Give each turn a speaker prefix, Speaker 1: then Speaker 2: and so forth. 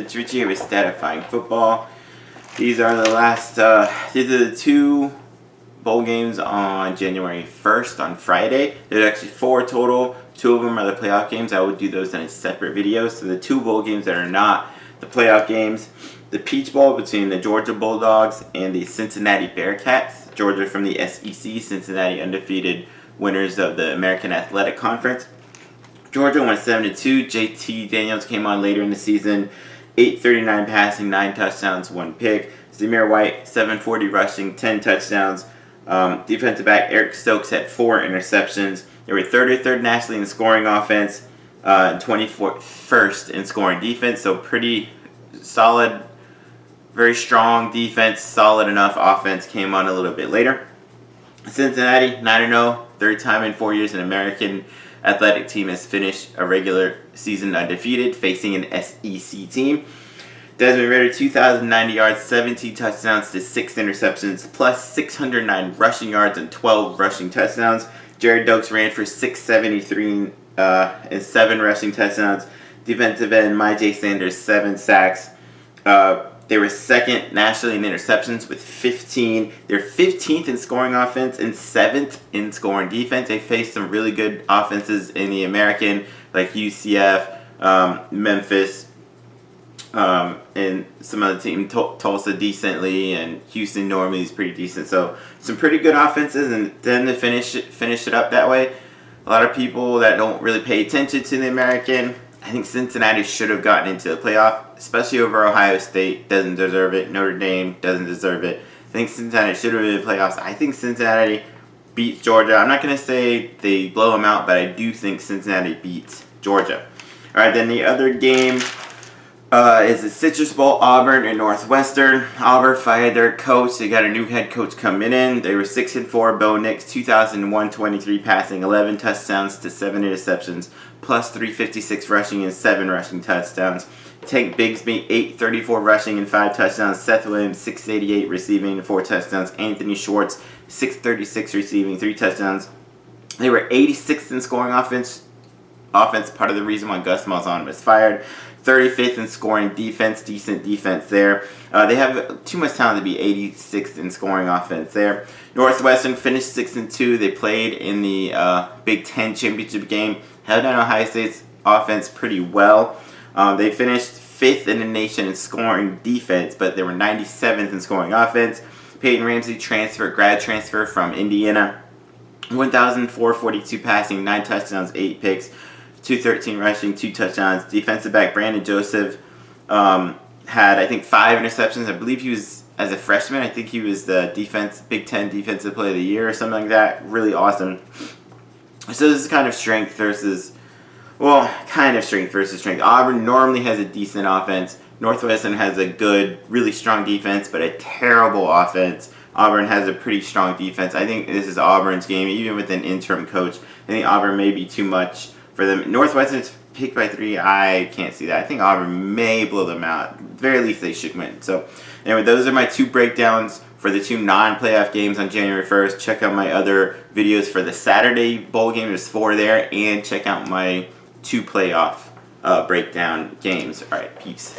Speaker 1: It's Richie here with Statifying Football. These are the last, these are the two bowl games on January 1st on Friday. There's actually 4 total. 2 of them are the playoff games. I would do those in a separate video. So the 2 bowl games that are not the playoff games, the Peach Bowl between the Georgia Bulldogs and the Cincinnati Bearcats. Georgia from the SEC, Cincinnati undefeated winners of the American Athletic Conference. Georgia went 7-2. JT Daniels came on later in the season. 839 passing, 9 touchdowns, 1 pick. Zamir White, 740 rushing, 10 touchdowns. Defensive back Eric Stokes had 4 interceptions. They were 33rd nationally in scoring offense, 21st in scoring defense. So pretty solid, very strong defense, solid enough offense came on a little bit later. Cincinnati, 9-0, third time in 4 years an American Athletic team has finished a regular season undefeated, facing an SEC team. Desmond Ridder, 2,090 yards, 17 touchdowns to 6 interceptions, plus 609 rushing yards and 12 rushing touchdowns. Jared Dokes ran for 673 and 7 rushing touchdowns. Defensive end Myjai Sanders, 7 sacks. They were second nationally in interceptions with 15. They're 15th in scoring offense and 7th in scoring defense. They faced some really good offenses in the American, like UCF, Memphis, and some other team, Tulsa decently, and Houston normally is pretty decent. So some pretty good offenses, and then to finish it up that way. A lot of people that don't really pay attention to the American, I think Cincinnati should have gotten into the playoff, especially over Ohio State. Doesn't deserve it. Notre Dame doesn't deserve it. I think Cincinnati should have been in the playoffs. I think Cincinnati beats Georgia. I'm not going to say they blow them out, but I do think Cincinnati beats Georgia. All right, then the other game is the Citrus Bowl, Auburn and Northwestern. Auburn fired their coach. They got a new head coach coming in. They were 6-4. Bo Nix, 2,123 passing, 11 touchdowns to 7 interceptions, plus 356 rushing and 7 rushing touchdowns. Tank Bigsby, 834 rushing and 5 touchdowns. Seth Williams, 688 receiving and 4 touchdowns. Anthony Schwartz, 636 receiving, 3 touchdowns. They were 86th in scoring offense, part of the reason why Gus Malzahn was fired. 35th in scoring defense, decent defense there. They have too much talent to be 86th in scoring offense there. Northwestern finished 6-2. They played in the Big Ten championship game. Held down Ohio State's offense pretty well. They finished 5th in the nation in scoring defense, but they were 97th in scoring offense. Peyton Ramsey grad transfer from Indiana. 1,442 passing, 9 touchdowns, 8 picks. 213 rushing, 2 touchdowns. Defensive back Brandon Joseph had, I think, 5 interceptions. I believe he was, as a freshman, I think he was the Big Ten Defensive Player of the Year or something like that. Really awesome. So this is kind of strength versus strength. Auburn normally has a decent offense. Northwestern has a good, really strong defense, but a terrible offense. Auburn has a pretty strong defense. I think this is Auburn's game, even with an interim coach. I think Auburn may be too much for them. Northwestern's picked by 3. I can't see that. I think Auburn may blow them out. At the very least, they should win. So, anyway, those are my 2 breakdowns for the 2 non-playoff games on January 1st. Check out my other videos for the Saturday bowl game. There's 4 there. And check out my 2 playoff breakdown games. All right, peace.